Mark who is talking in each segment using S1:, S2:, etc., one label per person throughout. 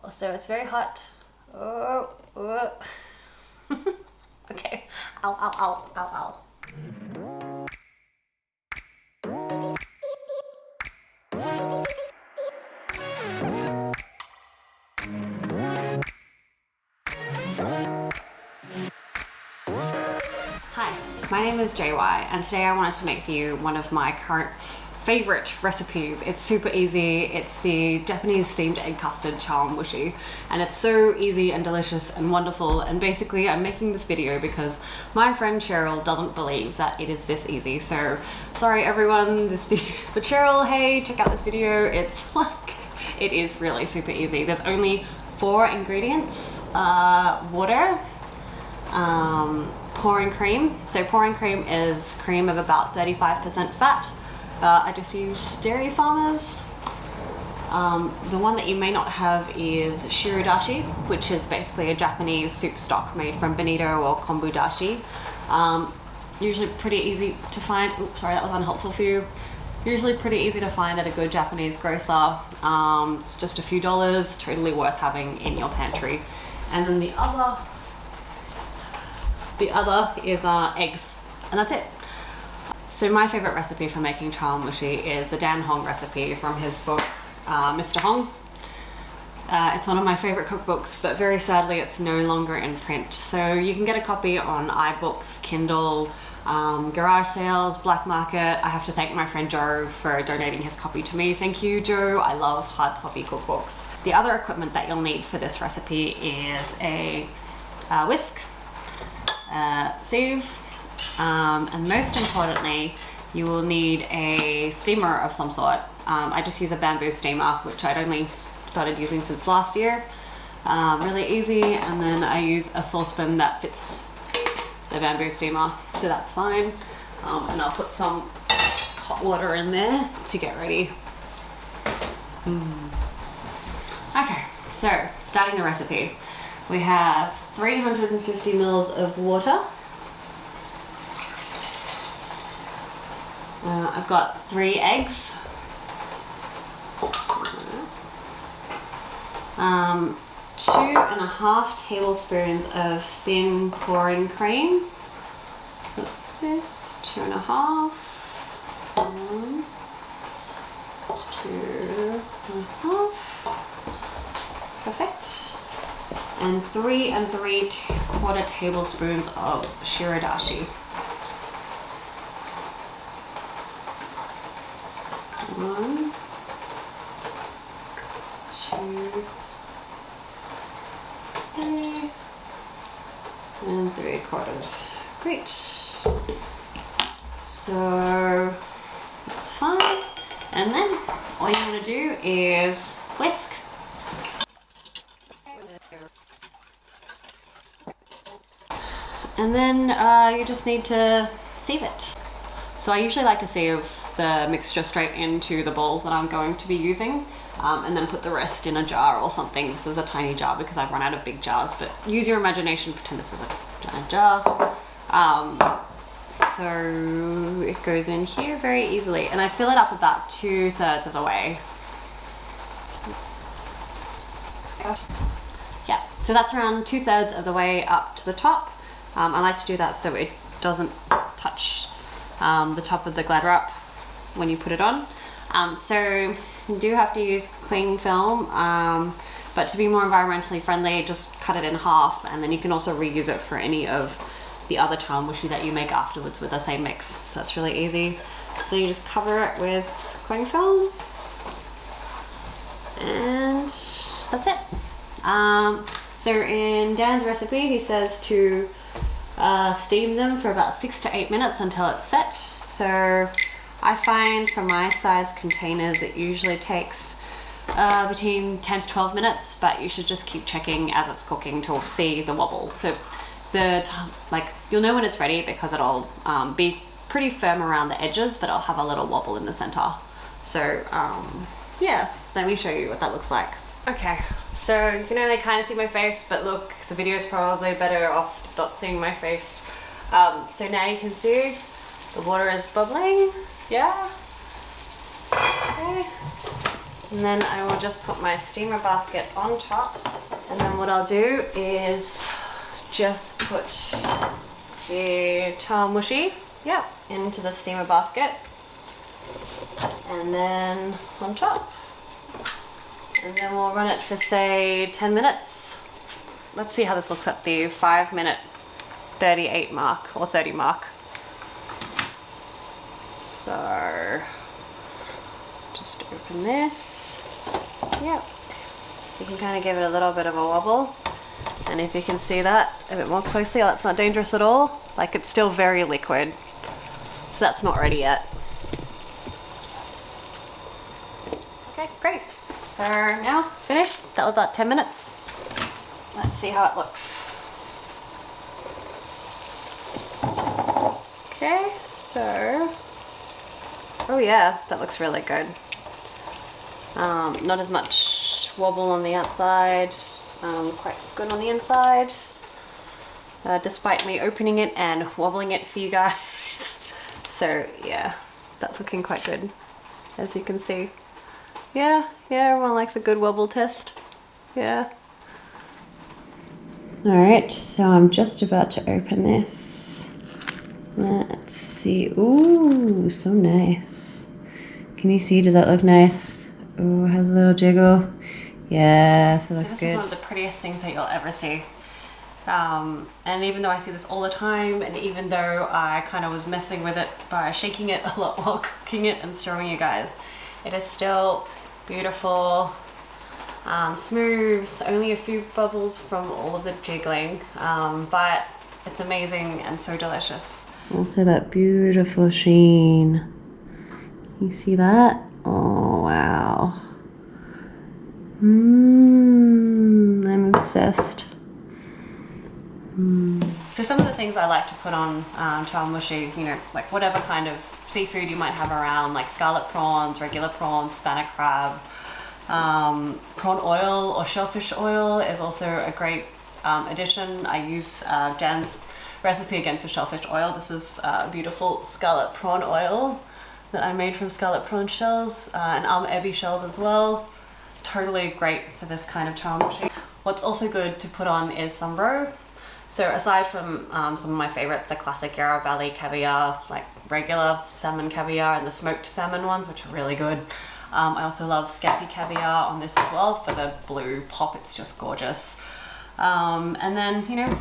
S1: Also, it's very hot. Oh, oh. Okay. Ow, ow, ow, ow, ow. Hi, my name is JY, and today I wanted to make for you one of my current favorite recipes. It's super easy. It's the Japanese steamed egg custard chawanmushi, and it's so easy and delicious and wonderful. And basically I'm making this video because my friend Cheryl doesn't believe that it is this easy. So sorry everyone, this video, but Cheryl, hey, check out this video. It's like, it is really super easy. There's only 4 ingredients, water, pouring cream. So pouring cream is cream of about 35% fat. I just use Dairy Farmers. The one that you may not have is shiradashi, which is basically a Japanese soup stock made from bonito or kombu dashi. Usually pretty easy to find. Oops, sorry, that was unhelpful for you. Usually pretty easy to find at a good Japanese grocer. It's just a few dollars, totally worth having in your pantry. And then the other is eggs, and that's it. So my favorite recipe for making chawanmushi is the Dan Hong recipe from his book, Mr. Hong. It's one of my favorite cookbooks, but very sadly it's no longer in print. So you can get a copy on iBooks, Kindle, garage sales, black market. I have to thank my friend Joe for donating his copy to me. Thank you, Joe. I love hard copy cookbooks. The other equipment that you'll need for this recipe is a whisk, sieve, and most importantly, you will need a steamer of some sort. I just use a bamboo steamer, which I'd only started using since last year. Really easy, and then I use a saucepan that fits the bamboo steamer, so that's fine. And I'll put some hot water in there to get ready. Okay, so starting the recipe. We have 350 mils of water. I've got 3 eggs, 2.5 tablespoons of thin pouring cream. So that's this, 2.5, 1, 2.5, perfect. And 3 3/4 tablespoons of shiradashi. 1, 2, 3, and 3/4. Great. So that's fine. And then all you want to do is whisk. And then you just need to sieve it. So I usually like to sieve the mixture straight into the bowls that I'm going to be using, and then put the rest in a jar or something. This is a tiny jar because I've run out of big jars, but use your imagination, pretend this is a giant jar. So it goes in here very easily, and I fill it up about 2/3 of the way. Yeah, so that's around 2/3 of the way up to the top. I like to do that so it doesn't touch the top of the Glad wrap when you put it on. So you do have to use cling film, but to be more environmentally friendly, just cut it in half, and then you can also reuse it for any of the other chawanmushi that you make afterwards with the same mix. So that's really easy. So you just cover it with cling film, and that's it. So in Dan's recipe, he says to steam them for about 6 to 8 minutes until it's set. So I find for my size containers it usually takes between 10 to 12 minutes, but you should just keep checking as it's cooking to see the wobble. So you'll know when it's ready because it'll be pretty firm around the edges, but it'll have a little wobble in the center. So yeah, let me show you what that looks like. Okay, so you can only kind of see my face, but look, the video is probably better off not seeing my face. So now you can see the water is bubbling. Yeah. Okay. And then I will just put my steamer basket on top. And then what I'll do is just put the chawanmushi, yeah, into the steamer basket. And then on top. And then we'll run it for say 10 minutes. Let's see how this looks at the 5-minute 38 mark or 30 mark. So just open this. Yep. So you can kind of give it a little bit of a wobble. And if you can see that a bit more closely, that's not dangerous at all. Like, it's still very liquid. So that's not ready yet. Okay, great. So now finished. That was about 10 minutes. Let's see how it looks. Okay, so, oh yeah, that looks really good. Not as much wobble on the outside, quite good on the inside, despite me opening it and wobbling it for you guys. So yeah, that's looking quite good, as you can see. Yeah, everyone likes a good wobble test. Yeah. Alright, so I'm just about to open this. Let's see. Ooh, so nice. Can you see? Does that look nice? Oh, it has a little jiggle. Yeah, so looks good. This is one of the prettiest things that you'll ever see. And even though I see this all the time, and even though I kind of was messing with it by shaking it a lot while cooking it and showing you guys, it is still beautiful, smooth, only a few bubbles from all of the jiggling, but it's amazing and so delicious. Also that beautiful sheen. You see that? Oh wow. I'm obsessed. So some of the things I like to put on chawanmushi, you know, like whatever kind of seafood you might have around, like scarlet prawns, regular prawns, spanner crab, prawn oil or shellfish oil is also a great addition. I use Jan's recipe again for shellfish oil. This is beautiful scarlet prawn oil that I made from scarlet prawn shells and ebi shells as well. Totally great for this kind of chawanmushi. What's also good to put on is some roe. So aside from some of my favorites, the classic Yarra Valley caviar, like regular salmon caviar and the smoked salmon ones, which are really good. I also love scampi caviar on this as well for the blue pop. It's just gorgeous. And then, you know,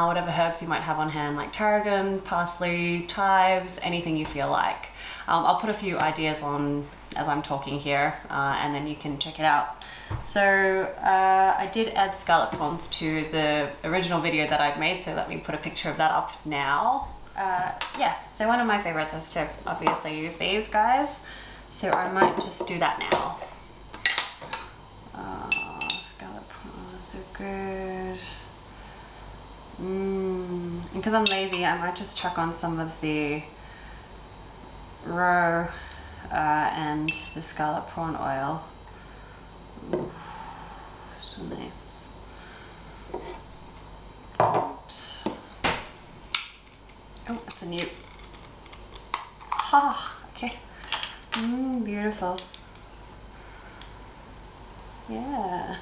S1: whatever herbs you might have on hand, like tarragon, parsley, chives, anything you feel like. I'll put a few ideas on as I'm talking here, and then you can check it out. So I did add scallop prawns to the original video that I'd made, so let me put a picture of that up now. Yeah, so one of my favorites is to obviously use these guys, so I might just do that now. Scallop prawns, so good. And because I'm lazy, I might just chuck on some of the roe and the scallop prawn oil. Ooh, so nice. Oh, that's a new. Ah, okay. Beautiful. Yeah.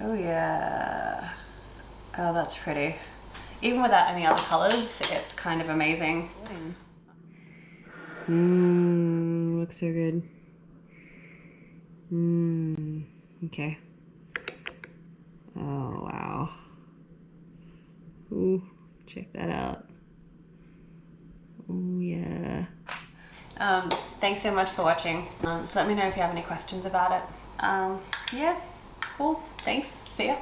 S1: Oh yeah. Oh, that's pretty. Even without any other colors, it's kind of amazing. Looks so good. Okay. Oh wow. Ooh, check that out. Oh yeah. Thanks so much for watching. So let me know if you have any questions about it. Yeah, cool. Thanks. See ya.